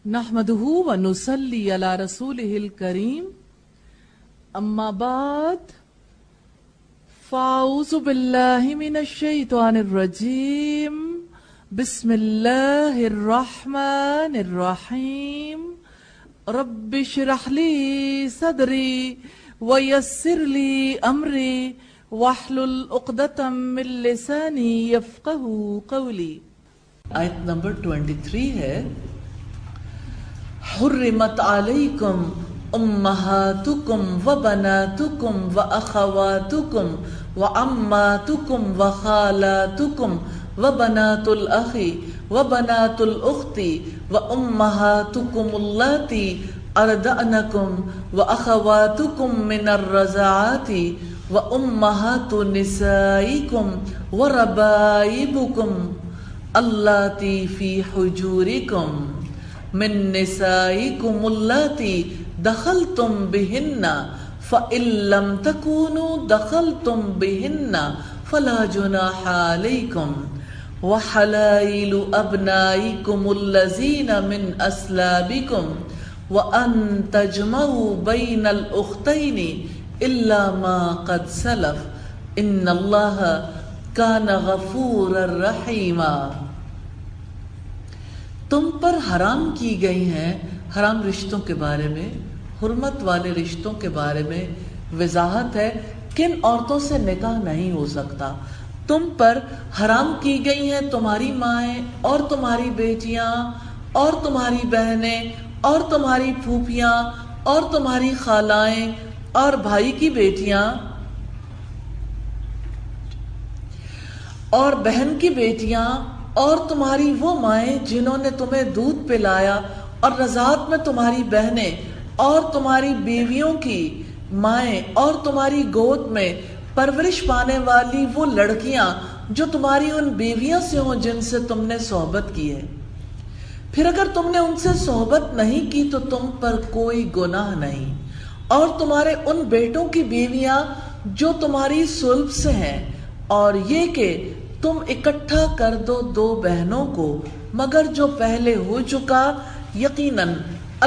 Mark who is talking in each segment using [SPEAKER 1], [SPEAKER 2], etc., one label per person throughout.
[SPEAKER 1] نحمدہ و نصلی علی رسولہ الکریم اما بعد فاعوذ باللہ من الشیطان الرجیم بسم اللہ الرحمن الرحیم رب اشرح لی صدری ویسر لی امری واحلل عقدۃ من لسانی یفقہوا قولی۔ آیت نمبر 23 ہے حرمت علیکم امہاتکم و بناتکم و اخواتکم و عماتکم و خالاتکم و بنات الاخی و بنات الاخت و امہاتکم اللاتی ارضعنکم و اخواتکم من الرضاعات و امہات نسائکم و ربائبکم اللاتی فی حجورکم من نسائکم اللاتی دخلتم بہن فإن لم تکونوا دخلتم بہن فلا جناح علیکم وحلائل ابنائکم الذین من اصلابکم وان تجمعوا بین الاختین الا ما قد سلف ان اللہ کان غفورا رحیما۔ تم پر حرام کی گئی ہیں حرام رشتوں کے بارے میں، حرمت والے رشتوں کے بارے میں وضاحت ہے کن عورتوں سے نکاح نہیں ہو سکتا۔ تم پر حرام کی گئی ہیں تمہاری مائیں اور تمہاری بیٹیاں اور تمہاری بہنیں اور تمہاری پھوپھیاں اور تمہاری خالائیں اور بھائی کی بیٹیاں اور بہن کی بیٹیاں اور تمہاری وہ مائیں جنہوں نے تمہیں دودھ پلایا اور رضاعت میں تمہاری بہنیں اور تمہاری بیویوں کی مائیں اور تمہاری گود میں پرورش پانے والی وہ لڑکیاں جو تمہاری ان بیویوں سے ہوں جن سے تم نے صحبت کی ہے۔ پھر اگر تم نے ان سے صحبت نہیں کی تو تم پر کوئی گناہ نہیں، اور تمہارے ان بیٹوں کی بیویاں جو تمہاری صلب سے ہیں، اور یہ کہ تم اکٹھا کر دو دو بہنوں کو مگر جو پہلے ہو چکا، یقیناً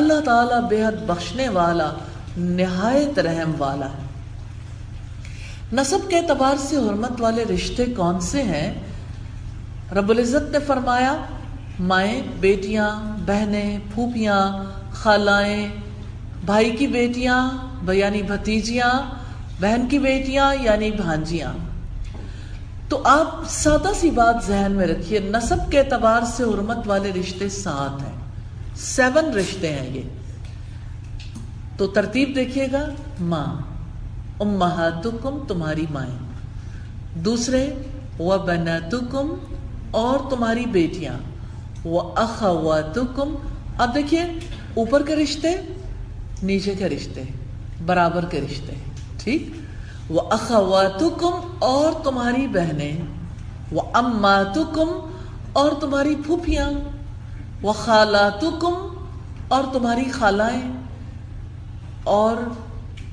[SPEAKER 1] اللہ تعالیٰ بے حد بخشنے والا نہایت رحم والا ہے۔ نسب کے اعتبار سے حرمت والے رشتے کون سے ہیں؟ رب العزت نے فرمایا مائیں، بیٹیاں، بہنیں، پھوپھیاں، خالائیں، بھائی کی بیٹیاں یعنی بھتیجیاں، بہن کی بیٹیاں یعنی بھانجیاں۔ تو آپ سادہ سی بات ذہن میں رکھیے، نسب کے اعتبار سے حرمت والے رشتے 7 ہیں، 7 رشتے ہیں یہ۔ تو ترتیب دیکھیے گا، ماں، امہاتکم تمہاری مائیں، دوسرے وبناتکم اور تمہاری بیٹیاں، واخواتکم، اب دیکھیے اوپر کے رشتے، نیچے کے رشتے، برابر کے رشتے، ٹھیک؟ وَأَخَوَاتُكُمْ اور تمہاری بہنیں، وَأَمَّاتُكُمْ اور تمہاری پھوپھیاں، وَخَالَاتُكُمْ اور تمہاری خالائیں، اور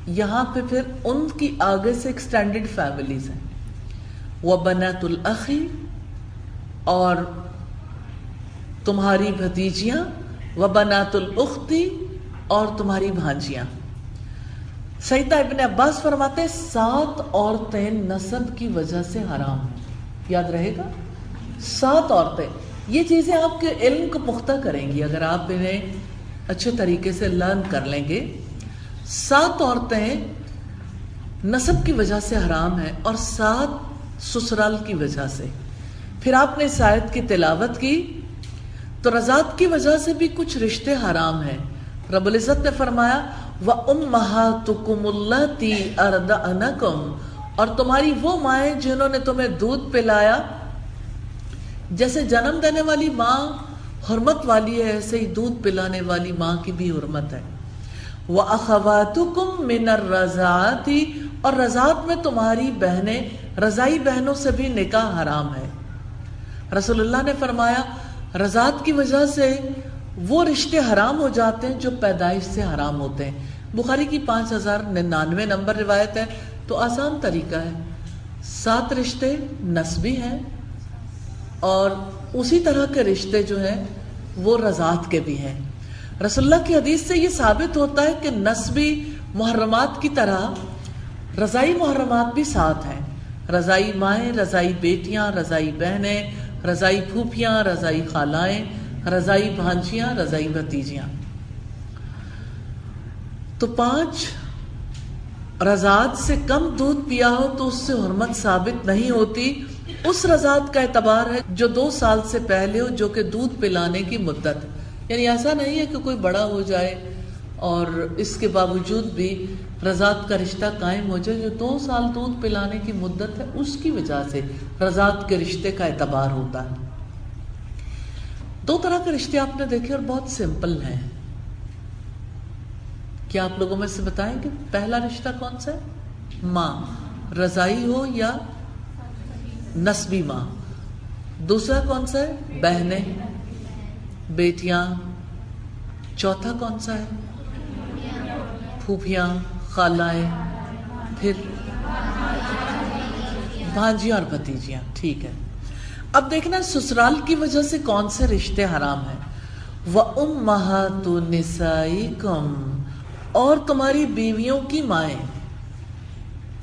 [SPEAKER 1] یہاں پہ پھر ان کی آگے سے ایکسٹینڈڈ فیملیز ہیں، وَبَنَاتُ الْأَخِ اور تمہاری بھتیجیاں، وَبَنَاتُ الْأُخْتِ اور تمہاری بھانجیاں۔ سیدنا ابن عباس فرماتے 7 عورتیں نسب کی وجہ سے حرام ہیں، یاد رہے گا 7 عورتیں۔ یہ چیزیں آپ کے علم کو پختہ کریں گی اگر آپ انہیں اچھے طریقے سے لرن کر لیں گے۔ 7 عورتیں نسب کی وجہ سے حرام ہیں اور 7 سسرال کی وجہ سے۔ پھر آپ نے اس آیت کی تلاوت کی تو رضاعت کی وجہ سے بھی کچھ رشتے حرام ہیں۔ رب العزت نے فرمایا وَأُمَّهَاتُكُمُ اللَّاتِي أَرْضَعْنَكُمْ اور تمہاری وہ مائیں جنہوں نے تمہیں دودھ پلایا۔ جیسے جنم دینے والی ماں حرمت والی ہے، ایسے ہی دودھ پلانے والی ماں کی بھی حرمت ہے۔ وَأَخَوَاتُكُمْ مِنَ الرَّضَاعَاتِ اور رضاعت میں تمہاری بہنیں، رضائی بہنوں سے بھی نکاح حرام ہے۔ رسول اللہ نے فرمایا رضاعت کی وجہ سے وہ رشتے حرام ہو جاتے ہیں جو پیدائش سے حرام ہوتے ہیں۔ بخاری کی 5099 نمبر روایت ہے۔ تو آسان طریقہ ہے، 7 رشتے نسبی ہیں اور اسی طرح کے رشتے جو ہیں وہ رضاعت کے بھی ہیں۔ رسول اللہ کی حدیث سے یہ ثابت ہوتا ہے کہ نسبی محرمات کی طرح رضائی محرمات بھی ساتھ ہیں. رضائی مائیں، رضائی بیٹیاں، رضائی بہنیں، رضائی پھوپھیاں، رضائی خالائیں، رضائی بھانجیاں، رضائی بھتیجیاں. تو 5 رضاعت سے کم دودھ پیا ہو تو اس سے حرمت ثابت نہیں ہوتی. اس رضاعت کا اعتبار ہے جو 2 سال سے پہلے ہو، جو کہ دودھ پلانے کی مدت. یعنی ایسا نہیں ہے کہ کوئی بڑا ہو جائے اور اس کے باوجود بھی رضاعت کا رشتہ قائم ہو جائے. جو 2 سال دودھ پلانے کی مدت ہے اس کی وجہ سے رضاعت کے رشتے کا اعتبار ہوتا ہے. 2 طرح کے رشتے آپ نے دیکھے اور بہت سمپل ہیں. کیا آپ لوگوں میں سے بتائیں کہ پہلا رشتہ کون سا ہے؟ ماں، رضائی ہو یا نسبی ماں. دوسرا کون سا ہے؟ بہنیں، بیٹیاں. چوتھا کون سا ہے؟ پھوپھیاں، خالائیں، پھر بھانجیاں اور بھتیجیاں. ٹھیک ہے. اب دیکھنا سسرال کی وجہ سے کون سے رشتے حرام ہیں. وَأُمَّهَاتُ نِسَائِكُمْ، اور تمہاری بیویوں کی مائیں.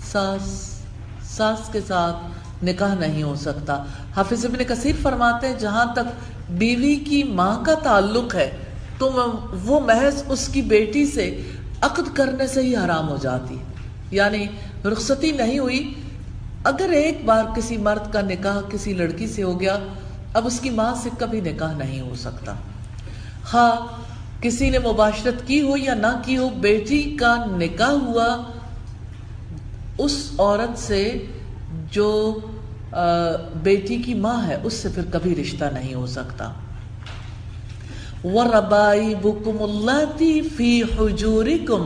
[SPEAKER 1] ساس کے ساتھ نکاح نہیں ہو سکتا. حافظ ابن کثیر فرماتے ہیں جہاں تک بیوی کی ماں کا تعلق ہے تو وہ محض اس کی بیٹی سے عقد کرنے سے ہی حرام ہو جاتی. یعنی رخصتی نہیں ہوئی. اگر ایک بار کسی مرد کا نکاح کسی لڑکی سے ہو گیا، اب اس کی ماں سے کبھی نکاح نہیں ہو سکتا. ہاں کسی نے مباشرت کی ہو یا نہ کی ہو، بیٹی کا نکاح ہوا اس عورت سے جو بیٹی کی ماں ہے، اس سے پھر کبھی رشتہ نہیں ہو سکتا. وَرَبَائِبُكُمُ اللَّاتِي فِي حُجُورِكُمْ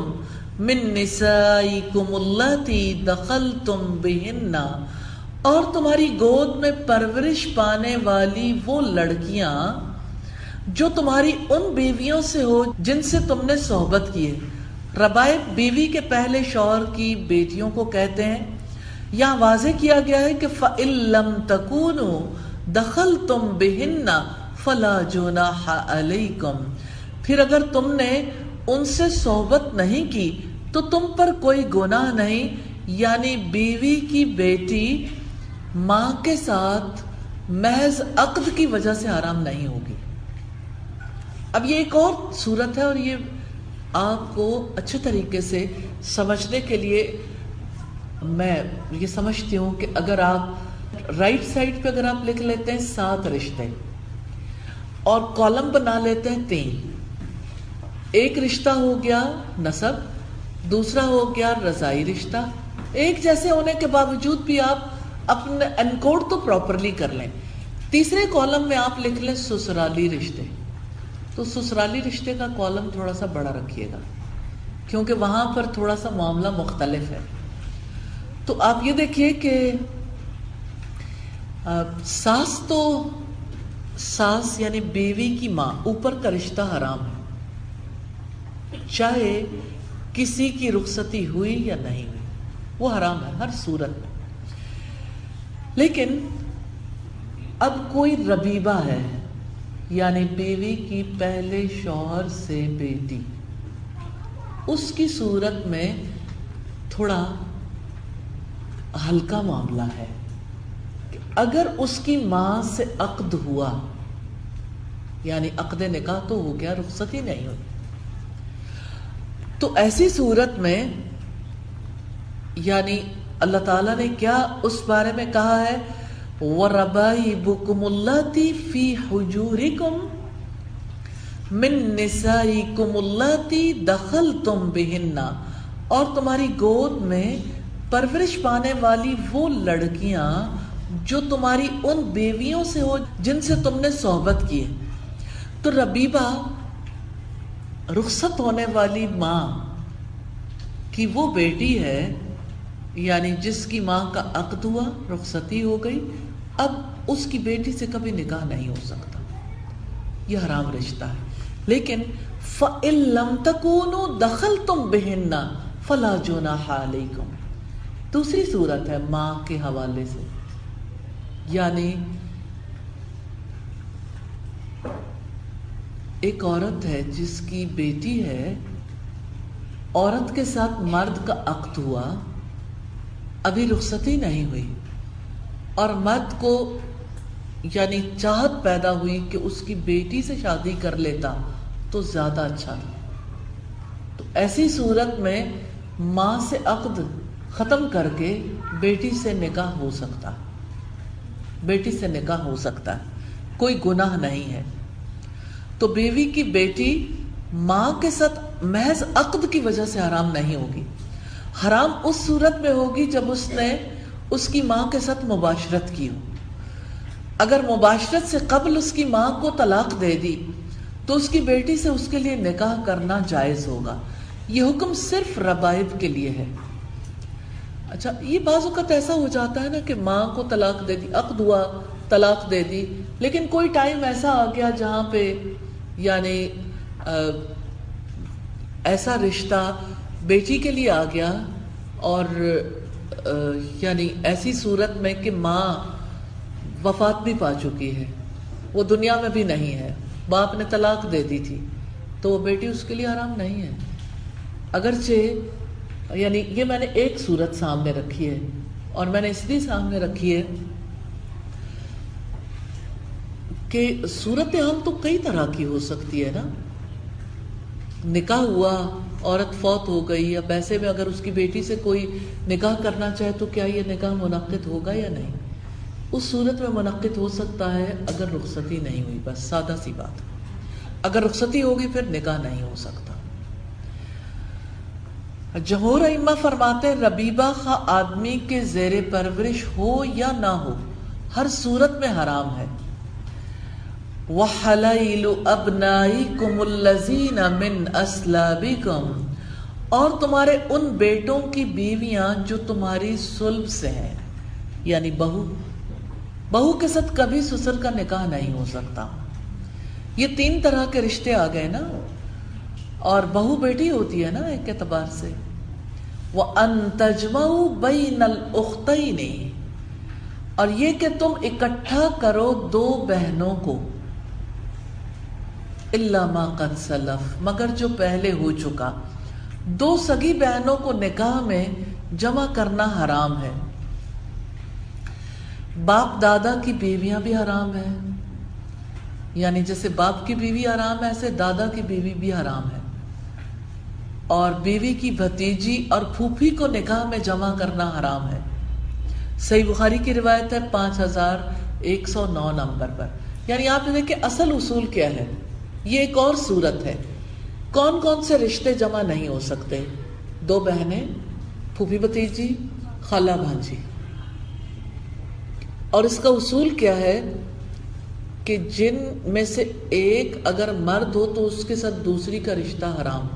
[SPEAKER 1] مِن نِسَائِكُمُ اللَّاتِي دَخَلْتُمْ بِهِنَّ، اور تمہاری گود میں پرورش پانے والی وہ لڑکیاں جو تمہاری ان بیویوں سے ہو جن سے تم نے صحبت کی ہے. ربائب بیوی کے پہلے شوہر کی بیٹیوں کو کہتے ہیں. یہاں واضح کیا گیا ہے کہ فَإِن لَمْ تَكُونُوا دَخَلْتُمْ بِهِنَّ فَلَا جُنَاحَ عَلَيْكُمْ، پھر اگر تم نے ان سے صحبت نہیں کی تو تم پر کوئی گناہ نہیں. یعنی بیوی کی بیٹی ماں کے ساتھ محض عقد کی وجہ سے حرام نہیں ہوگی. اب یہ ایک اور صورت ہے اور یہ آپ کو اچھے طریقے سے سمجھنے کے لیے میں یہ سمجھتی ہوں کہ اگر آپ رائٹ سائڈ پہ اگر آپ لکھ لیتے ہیں 7 رشتے اور کالم بنا لیتے ہیں 3. ایک رشتہ ہو گیا نسب، دوسرا ہو گیا رضائی رشتہ. ایک جیسے ہونے کے باوجود بھی آپ اپنے انکوڈ تو پراپرلی کر لیں. تیسرے کالم میں آپ لکھ لیں سسرالی رشتے. تو سسرالی رشتے کا کالم تھوڑا سا بڑا رکھیے گا کیونکہ وہاں پر تھوڑا سا معاملہ مختلف ہے. تو آپ یہ دیکھیے کہ ساس یعنی بیوی کی ماں، اوپر کا رشتہ حرام ہے، چاہے کسی کی رخصتی ہوئی یا نہیں ہوئی، وہ حرام ہے ہر صورت میں. لیکن اب کوئی ربیبہ ہے یعنی بیوی کی پہلے شوہر سے بیٹی، اس کی صورت میں تھوڑا ہلکا معاملہ ہے کہ اگر اس کی ماں سے عقد ہوا یعنی عقد نکاح تو ہو گیا، رخصتی نہیں ہوئی، تو ایسی صورت میں یعنی اللہ تعالیٰ نے کیا اس بارے میں کہا ہے، وَرَبَائِبُكُمُ اللَّاتِي فِي حُجُورِكُمْ مِن نِسَائِكُمُ اللَّاتِي دَخَلْتُمْ بِهِنَّ، اور تمہاری گود میں پرورش پانے والی وہ لڑکیاں جو تمہاری ان بیویوں سے ہو جن سے تم نے صحبت کی ہے. تو ربیبہ رخصت ہونے والی ماں کی وہ بیٹی ہے یعنی جس کی ماں کا عقد ہوا، رخصتی ہو گئی، اب اس کی بیٹی سے کبھی نکاح نہیں ہو سکتا، یہ حرام رشتہ ہے. لیکن فَإِن لَمْ تَكُونُوا دَخَلْتُمْ بِهِنَّ فَلَا جُنَاحَ عَلَيْكُمْ. دوسری صورت ہے ماں کے حوالے سے، یعنی ایک عورت ہے جس کی بیٹی ہے، عورت کے ساتھ مرد کا عقد ہوا، ابھی رخصتی نہیں ہوئی، اور مرد کو یعنی چاہت پیدا ہوئی کہ اس کی بیٹی سے شادی کر لیتا تو زیادہ اچھا تھا. تو ایسی صورت میں ماں سے عقد ختم کر کے بیٹی سے نکاح ہو سکتا، بیٹی سے نکاح ہو سکتا ہے، کوئی گناہ نہیں ہے. تو بیوی کی بیٹی ماں کے ساتھ محض عقد کی وجہ سے حرام نہیں ہوگی. حرام اس صورت میں ہوگی جب اس نے اس کی ماں کے ساتھ مباشرت کی ہو. اگر مباشرت سے قبل اس کی ماں کو طلاق دے دی تو اس کی بیٹی سے اس کے لیے نکاح کرنا جائز ہوگا. یہ حکم صرف ربائب کے لیے ہے. اچھا، یہ بعض اوقات ایسا ہو جاتا ہے نا کہ ماں کو طلاق دے دی، عقد ہوا، طلاق دے دی، لیکن کوئی ٹائم ایسا آ گیا جہاں پہ یعنی ایسا رشتہ بیٹی کے لیے آ گیا، اور یعنی ایسی صورت میں کہ ماں وفات بھی پا چکی ہے، وہ دنیا میں بھی نہیں ہے، باپ نے طلاق دے دی تھی، تو وہ بیٹی اس کے لیے حرام نہیں ہے. اگرچہ یعنی یہ میں نے ایک صورت سامنے رکھی ہے، اور میں نے اس لیے سامنے رکھی ہے کہ صورتحال تو کئی طرح کی ہو سکتی ہے نا. نکاح ہوا، عورت فوت ہو گئی، یا ویسے میں اگر اس کی بیٹی سے کوئی نکاح کرنا چاہے تو کیا یہ نکاح منعقد ہوگا یا نہیں؟ اس صورت میں منعقد ہو سکتا ہے اگر رخصتی نہیں ہوئی، بس سادہ سی بات. اگر رخصتی ہوگی پھر نکاح نہیں ہو سکتا. جمہور ائمہ فرماتے ہیں ربیبہ خواہ آدمی کے زیر پرورش ہو یا نہ ہو، ہر صورت میں حرام ہے. وَحَلَائِلُ أَبْنَائِكُمُ الَّذِينَ مِنْ أَصْلَابِكُمْ، اور تمہارے ان بیٹوں کی بیویاں جو تمہاری صلب سے ہیں، یعنی بہو کے ساتھ کبھی سسر کا نکاح نہیں ہو سکتا. یہ تین طرح کے رشتے آ گئے نا، اور بہو بیٹی ہوتی ہے نا ایک اعتبار سے. وَأَن تَجْمَعُوا بَيْنَ الْأُخْتَيْنِ، اور یہ کہ تم اکٹھا کرو دو بہنوں کو، إِلَّا مَا قَدْ سَلَفَ، مگر جو پہلے ہو چکا. دو سگی بہنوں کو نکاح میں جمع کرنا حرام ہے. باپ دادا کی بیویاں بھی حرام ہے، یعنی جیسے باپ کی بیوی حرام ہے ایسے دادا کی بیوی بھی حرام ہے. اور بیوی کی بھتیجی اور پھوپھی کو نکاح میں جمع کرنا حرام ہے. صحیح بخاری کی روایت ہے 5109 نمبر پر. یعنی آپ دیکھیں اصل اصول کیا ہے. یہ ایک اور صورت ہے. کون کون سے رشتے جمع نہیں ہو سکتے؟ دو بہنیں، پھوپھی بھتیجی، خالہ بھانجی. اور اس کا اصول کیا ہے کہ جن میں سے ایک اگر مرد ہو تو اس کے ساتھ دوسری کا رشتہ حرام.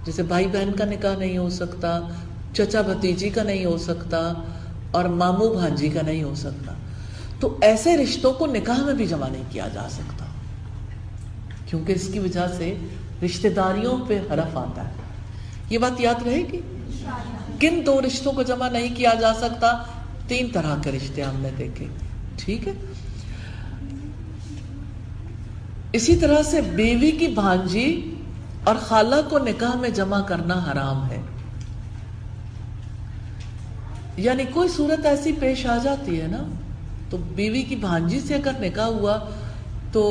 [SPEAKER 1] جیسے بھائی بہن کا نکاح نہیں ہو سکتا، چچا بھتیجی کا نہیں ہو سکتا، اور ماموں بھانجی کا نہیں ہو سکتا. تو ایسے رشتوں کو نکاح میں بھی جمع نہیں کیا جا سکتا، کیونکہ اس کی وجہ سے رشتہ داریوں پہ حرف آتا ہے. یہ بات یاد رہے گی. کن دو رشتوں کو جمع نہیں کیا جا سکتا؟ تین طرح کے رشتے ہم نے دیکھے. ٹھیک ہے. اسی طرح سے بیوی کی بھانجی اور خالہ کو نکاح میں جمع کرنا حرام ہے. یعنی کوئی صورت ایسی پیش آ جاتی ہے نا، تو بیوی کی بھانجی سے اگر نکاح ہوا تو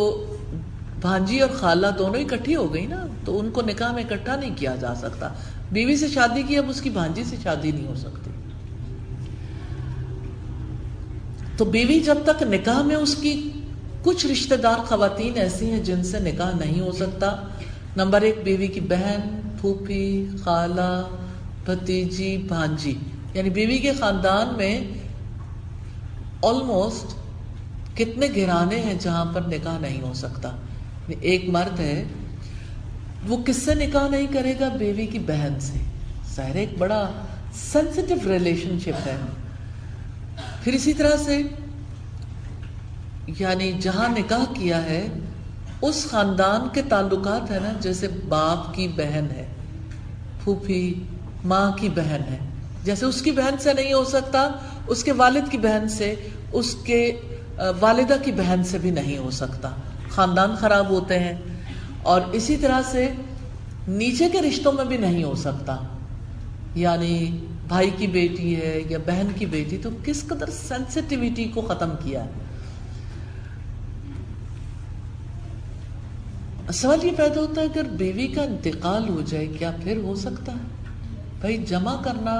[SPEAKER 1] بھانجی اور خالہ دونوں اکٹھی ہو گئی نا، تو ان کو نکاح میں اکٹھا نہیں کیا جا سکتا. بیوی سے شادی کی، اب اس کی بھانجی سے شادی نہیں ہو سکتی. تو بیوی جب تک نکاح میں، اس کی کچھ رشتہ دار خواتین ایسی ہیں جن سے نکاح نہیں ہو سکتا. نمبر 1 بیوی کی بہن، پھوپھی، خالہ، بھتیجی، بھانجی. یعنی بیوی کے خاندان میں آلموسٹ کتنے گھرانے ہیں جہاں پر نکاح نہیں ہو سکتا. ایک مرد ہے، وہ کس سے نکاح نہیں کرے گا؟ بیوی کی بہن سے. ظاہر ایک بڑا سینسیٹیو ریلیشن شپ ہے. پھر اسی طرح سے یعنی جہاں نکاح کیا ہے اس خاندان کے تعلقات ہیں نا، جیسے باپ کی بہن ہے، پھوپھی ماں کی بہن ہے، جیسے اس کی بہن سے نہیں ہو سکتا، اس کے والد کی بہن سے، اس کے والدہ کی بہن سے بھی نہیں ہو سکتا. خاندان خراب ہوتے ہیں. اور اسی طرح سے نیچے کے رشتوں میں بھی نہیں ہو سکتا، یعنی بھائی کی بیٹی ہے یا بہن کی بیٹی، تو کس قدر سینسٹیوٹی کو ختم کیا ہے۔ سوال یہ پیدا ہوتا ہے اگر بیوی کا انتقال ہو جائے کیا پھر ہو سکتا ہے؟ بھائی جمع کرنا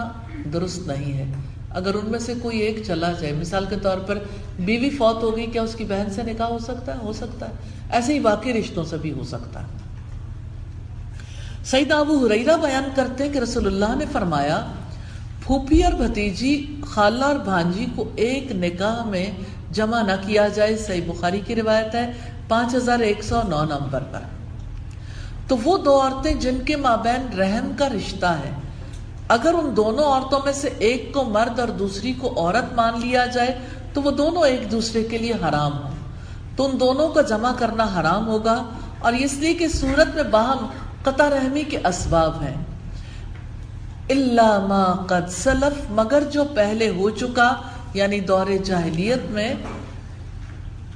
[SPEAKER 1] درست نہیں ہے۔ اگر ان میں سے کوئی ایک چلا جائے، مثال کے طور پر بیوی فوت ہو گئی، کیا اس کی بہن سے نکاح ہو سکتا ہے؟ ہو سکتا ہے۔ ایسے ہی باقی رشتوں سے بھی ہو سکتا ہے۔ سیدنا ابو ہریرہ بیان کرتے ہیں کہ رسول اللہ نے فرمایا پھوپھی اور بھتیجی، خالہ اور بھانجی کو ایک نکاح میں جمع نہ کیا جائے۔ صحیح بخاری کی روایت ہے 5109 نمبر پر۔ تو وہ دو عورتیں جن کے مابین رحم کا رشتہ ہے، اگر ان دونوں عورتوں میں سے ایک کو مرد اور دوسری کو عورت مان لیا جائے تو وہ دونوں ایک دوسرے کے لیے حرام ہوں، تو ان دونوں کو جمع کرنا حرام ہوگا، اور اس لیے کہ صورت میں باہم قطع رحمی کے اسباب ہیں۔ الا ما قد سلف، مگر جو پہلے ہو چکا، یعنی دور جاہلیت میں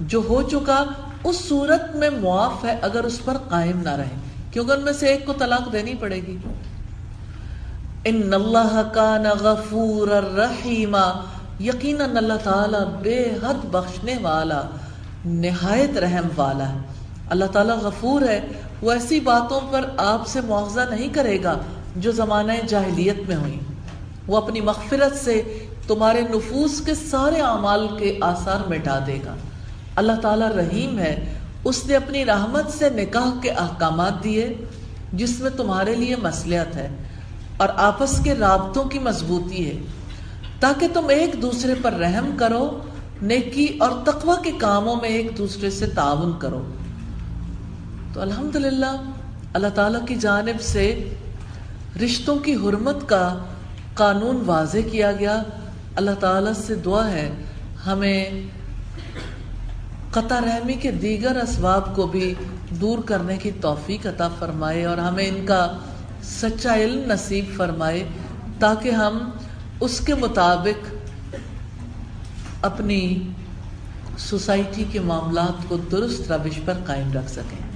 [SPEAKER 1] جو ہو چکا، اس صورت میں معاف ہے اگر اس پر قائم نہ رہے، کیونکہ ان میں سے ایک کو طلاق دینی پڑے گی۔ ان اللہ کان غفورا رحیما، یقیناً اللہ تعالیٰ بے حد بخشنے والا، نہایت رحم والا ہے۔ اللہ تعالیٰ غفور ہے، وہ ایسی باتوں پر آپ سے مواخذہ نہیں کرے گا جو زمانہ جاہلیت میں ہوئی۔ وہ اپنی مغفرت سے تمہارے نفوس کے سارے اعمال کے آثار مٹا دے گا۔ اللہ تعالیٰ رحیم ہے، اس نے اپنی رحمت سے نکاح کے احکامات دیے جس میں تمہارے لیے مصلحت ہے اور آپس کے رابطوں کی مضبوطی ہے، تاکہ تم ایک دوسرے پر رحم کرو، نیکی اور تقوی کے کاموں میں ایک دوسرے سے تعاون کرو۔ تو الحمدللہ اللہ تعالیٰ کی جانب سے رشتوں کی حرمت کا قانون واضح کیا گیا۔ اللہ تعالیٰ سے دعا ہے ہمیں قطع رحمی کے دیگر اسباب کو بھی دور کرنے کی توفیق عطا فرمائے اور ہمیں ان کا سچا علم نصیب فرمائے، تاکہ ہم اس کے مطابق اپنی سوسائٹی کے معاملات کو درست روش پر قائم رکھ سکیں۔